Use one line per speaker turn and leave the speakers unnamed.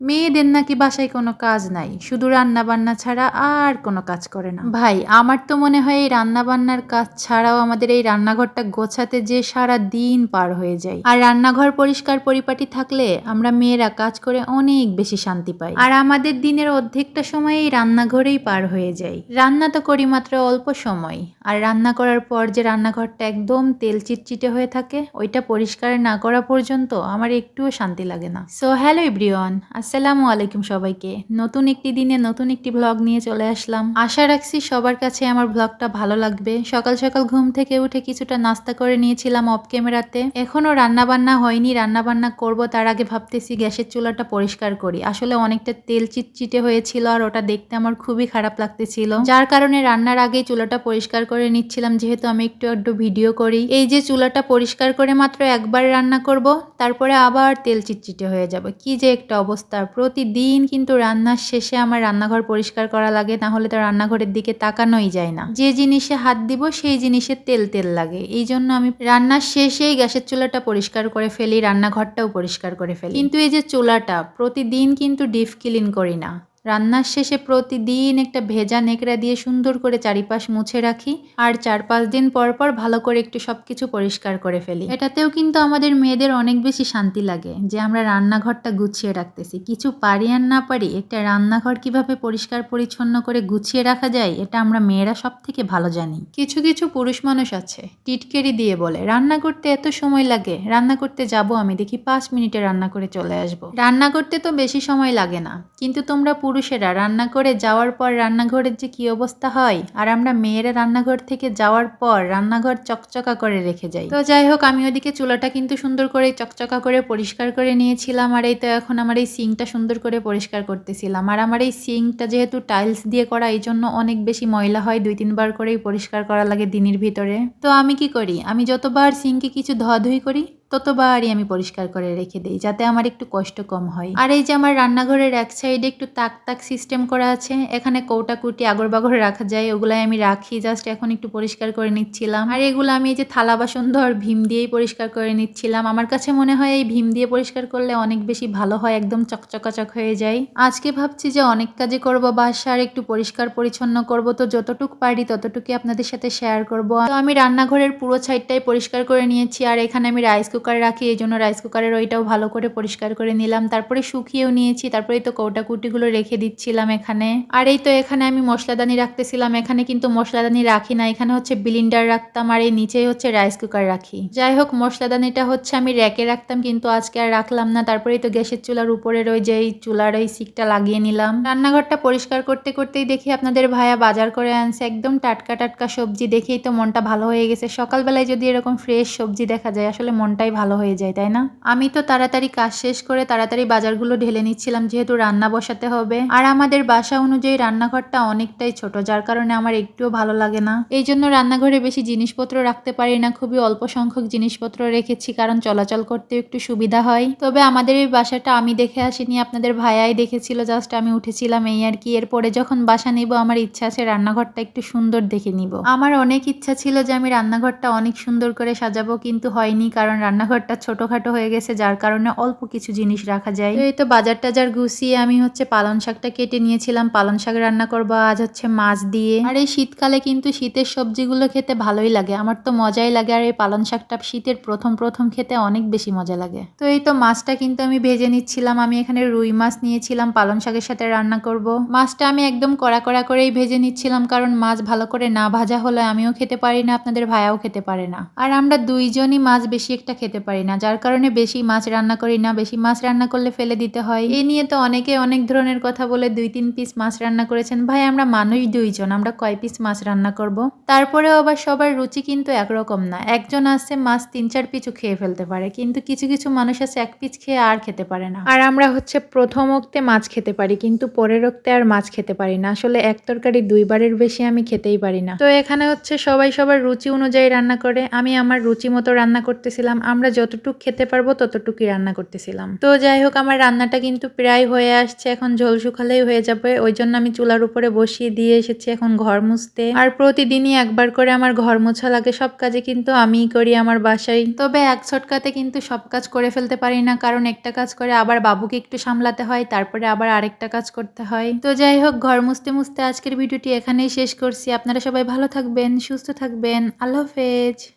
মেয়েদের নাকি বাসায় কোনো কাজ নাই, শুধু রান্না বান্না ছাড়া আর কোনো কাজ করে না। ভাই আমার তো মনে হয় এই রান্না বান্নার কাজ ছাড়াও আমাদের এই রান্নাঘরটা গোছাতে যে সারা দিন পার হয়ে যায়। আর রান্নাঘর পরিষ্কার পরিপাটি থাকলে আমরা মেয়েরা কাজ করে অনেক বেশি শান্তি পাই। আর আমাদের দিনের অর্ধেকটা সময় এই রান্নাঘরেই পার হয়ে যায়। রান্না তো করি মাত্র অল্প সময়, আর রান্না করার পর যে রান্নাঘরটা একদম তেল চিটচিটে হয়ে থাকে ওইটা পরিষ্কার না করা পর্যন্ত আমার একটুও শান্তি লাগে না। সো হ্যালো এভরিওয়ান, আসসালামু আলাইকুম সবাইকে। নতুন একটি দিনে নতুন একটি ব্লগ নিয়ে চলে আসলাম। আশা রাখছি সবার কাছে আমার ব্লগটা ভালো লাগবে। সকাল সকাল ঘুম থেকে উঠে কিছুটা নাস্তা করে নিয়েছিলাম অফ ক্যামেরাতে। এখনো রান্না বান্না হয়নি, রান্না বান্না করব তার আগে ভাবতেছি গ্যাসের চুলাটা পরিষ্কার করি। আসলে অনেকটা তেল চিটচিটে হয়েছিল আর ওটা দেখতে আমার খুবই খারাপ লাগতেছিল, যার কারণে রান্নার আগেই চুলাটা পরিষ্কার করে নিচ্ছিলাম, যেহেতু আমি একটু ভিডিও করি। এই যে চুলাটা পরিষ্কার করে মাত্র একবার রান্না করব, তারপরে আবার তেল চিটচিটে হয়ে যাবে। কি যে একটা অবস্থা! প্রতিদিন কিন্তু রান্নার শেষে আমার রান্নাঘর পরিষ্কার করা লাগে, না হলে তো রান্নাঘরের দিকে তাকানোই যায় না। যে জিনিসে হাত দিব সেই জিনিসে তেল তেল লাগে। এই জন্য আমি রান্নার শেষেই গ্যাসের চুলাটা পরিষ্কার করে ফেলি, রান্নাঘরটাও পরিষ্কার করে ফেলি। কিন্তু এই যে চুলাটা প্রতিদিন কিন্তু ডিপ ক্লিন করি না। রান্নার শেষে প্রতিদিন একটা ভেজা নেকড়া দিয়ে সুন্দর করে চারিপাশ মুছে রাখি, আর 4-5 দিন পর পর ভালো করে একটু সবকিছু পরিষ্কার করে ফেলি। এটাতেও কিন্তু আমাদের মেয়েদের অনেক বেশি শান্তি লাগে যে আমরা রান্নাঘরটা গুছিয়ে রাখতেছি। কিছু পারি আর না পারি, একটা রান্নাঘর কিভাবে পরিষ্কার পরিচ্ছন্ন করে গুছিয়ে রাখা যায় এটা আমরা মেয়েরা সব থেকে ভালো জানি। কিছু কিছু পুরুষ মানুষ আছে টিটকেরি দিয়ে বলে রান্না করতে এত সময় লাগে, রান্না করতে যাব আমি, দেখি 5 মিনিটে রান্না করে চলে আসবো। রান্না করতে তো বেশি সময় লাগে না, কিন্তু তোমরা পুরুষেরা রান্না করে যাওয়ার পর রান্নাঘরের যে কি অবস্থা হয়, আর আমরা মেয়েরা রান্নাঘর থেকে যাওয়ার পর রান্নাঘর চকচকা করে রেখে যাই। তো যাই হোক, আমি ওদিকে চুলাটা কিন্তু সুন্দর করে চকচকা করে পরিষ্কার করে নিয়েছিলাম, আর এই তো এখন আমার এই সিঙ্কটা সুন্দর করে পরিষ্কার করতেছিলাম। আর আমার এই সিঙ্কটা যেহেতু টাইলস দিয়ে করা, এই জন্য অনেক বেশি ময়লা হয়, 2-3 বার করেই পরিষ্কার করা লাগে দিনের ভিতরে। তো আমি কি করি, আমি যতবার সিঙ্কে কিছু ধোয়াধুয়ি করি ততবারই আমি পরিষ্কার করে রেখে দিই, যাতে আমার একটু কষ্ট কম হয়। আর এই যে আমার রান্নাঘরের এক সাইডে একটু তাক তাক সিস্টেম করা আছে, এখানে কৌটা কুটি আগর বাগর রাখা যায়, ওগুলাই আমি রাখি। জাস্ট এখন একটু পরিষ্কার করে নিচ্ছিলাম। আর এগুলো আমি এই যে থালা বাসন ধর ভীম দিয়েই পরিষ্কার করে নিচ্ছিলাম। আমার কাছে মনে হয় এই ভীম দিয়ে পরিষ্কার করলে অনেক বেশি ভালো হয়, একদম চকচকাচক হয়ে যায়। আজকে ভাবছি যে অনেক কাজে করব, বাসার একটু পরিষ্কার পরিচ্ছন্ন করব, তো যতটুক পারি ততটুকুই আপনাদের সাথে শেয়ার করব। তো আমি রান্নাঘরের পুরো সাইডটাই পরিষ্কার করে নিয়েছি, আর এখানে আমি রাইস কুকার রাখি, এই জন্য রাইস কুকারের ওইটাও ভালো করে পরিষ্কার করে নিলাম। তারপরে শুকিয়েও নিয়েছি, তারপরে তো কৌটাকুটিগুলো রেখে দিচ্ছিলাম এখানে। আর এই তো এখানে আমি মশলাদানি রাখতেছিলাম। এখানে কিন্তু মশলাদানি রাখি না, এখানে হচ্ছে ব্লেন্ডার রাখতাম, আর এই নিচেই হচ্ছে রাইস কুকার রাখি। যাই হোক, মশলাদানিটা হচ্ছে আমি র্যাকে রাখতাম, কিন্তু আজকে আর রাখলাম না। তারপরেই তো গ্যাসের চুলার উপরের ওই যে চুলার ওই সিকটা লাগিয়ে নিলাম। রান্নাঘরটা পরিষ্কার করতে করতেই দেখি আপনাদের ভাইয়া বাজার করে আনছে একদম টাটকা টাটকা সবজি। দেখেই তো মনটা ভালো হয়ে গেছে। সকালবেলায় যদি এরকম ফ্রেশ সবজি দেখা যায় আসলে মনটাই ভালো হয়ে যায়, তাই না? আমি তো তাড়াতাড়ি কাজ শেষ করে তাড়াতাড়ি বাজারগুলো ঢেলে নিচ্ছিলাম, যেহেতু রান্না বসাতে হবে। আর আমাদের বাসা অনুযায়ী রান্নাঘরটা অনেকটাই ছোট, যার কারণে আমার একটুও ভালো লাগে না। এই জন্য রান্নাঘরে বেশি জিনিসপত্র রাখতে পারি না, খুবই অল্প সংখ্যক জিনিসপত্র রেখেছি, কারণ চলাচল করতে একটু সুবিধা হয়। তবে আমাদের এই বাসাটা আমি দেখে আসিনি, আপনাদের ভাইয়াই দেখেছিল, জাস্ট আমি উঠেছিলাম এই আর কি। এরপরে যখন বাসা নিব আমার ইচ্ছা আছে রান্নাঘরটা একটু সুন্দর দেখে নিব। আমার অনেক ইচ্ছা ছিল যে আমি রান্নাঘরটা অনেক সুন্দর করে সাজাবো, কিন্তু হয়নি, কারণ রান্নাঘরটা ছোটখাটো হয়ে গেছে, যার কারণে অল্প কিছু জিনিস রাখা যায়। এই তো বাজার টাজার গুছিয়ে আমি হচ্ছে পালং শাকটা কেটে নিয়েছিলাম, পালং শাক রান্না করবো আজ হচ্ছে মাছ দিয়ে। আর এই শীতকালে কিন্তু শীতের সবজিগুলো খেতে ভালোই লাগে, আমার তো মজাই লাগে। আর এই পালং শাকটা শীতের প্রথম প্রথম খেতে অনেক বেশি মজা লাগে। তো এই তো মাছটা কিন্তু আমি ভেজে নিচ্ছিলাম। আমি এখানে রুই মাছ নিয়েছিলাম, পালং শাকের সাথে রান্না করব। মাছটা আমি একদম কড়া কড়া করেই ভেজে নিচ্ছিলাম, কারণ মাছ ভালো করে না ভাজা হলে আমিও খেতে পারি না, আপনাদের ভাইয়াও খেতে পারে না। আর আমরা দুইজনই মাছ বেশি একটা খেতে পারি না, যার কারণে বেশি মাছ রান্না করি না। বেশি মাছ রান্না করলে ফেলে দিতে হয়। এই নিয়ে তো অনেকে অনেক ধরনের কথা বলে, 2-3 পিস মাছ রান্না করেছেন। ভাই আমরা মানুষ 2 জন, আমরা কয় পিস মাছ রান্না করব? তারপরেও আবার সবার রুচি কিন্তু একরকম না। একজন আছে মাছ 3-4 পিসও খেয়ে ফেলতে পারে, কিন্তু কিছু কিছু মানুষ আছে 1 পিস খেয়ে আর খেতে পারে না। আর আমরা হচ্ছে প্রথম ওক্তে মাছ খেতে পারি, কিন্তু পরের ওক্তে আর মাছ খেতে পারি না। আসলে এক তরকারি 2 বারের বেশি আমি খেতেই পারি না। তো এখানে হচ্ছে সবাই সবার রুচি অনুযায়ী রান্না করে, আমি আমার রুচি মতো রান্না করতেছিলাম। আমরা যতটুকু খেতে পারবো ততটুকুই রান্না করতেছিলাম। তো যাই হোক, আমার রান্নাটা কিন্তু প্রায় হয়ে আসছে, এখন ঝোল শুকালেই হয়ে যাবে। ওই জন্য আমি চুলার উপরে বসিয়ে দিয়ে এসেছি এখন ঘর মুছতে। আর প্রতিদিনই একবার করে আমার ঘর মোছা লাগে, সব কাজে কিন্তু আমিই করি আমার বাসায়। তবে এক ছটকাতে কিন্তু সব কাজ করে ফেলতে পারি না, কারণ একটা কাজ করে আবার বাবুকে একটু সামলাতে হয়, তারপরে আবার আরেকটা কাজ করতে হয়। তো যাই হোক, ঘর মুছতে মুছতে আজকের ভিডিওটি এখানেই শেষ করছি। আপনারা সবাই ভালো থাকবেন, সুস্থ থাকবেন। আল্লাহ হাফেজ।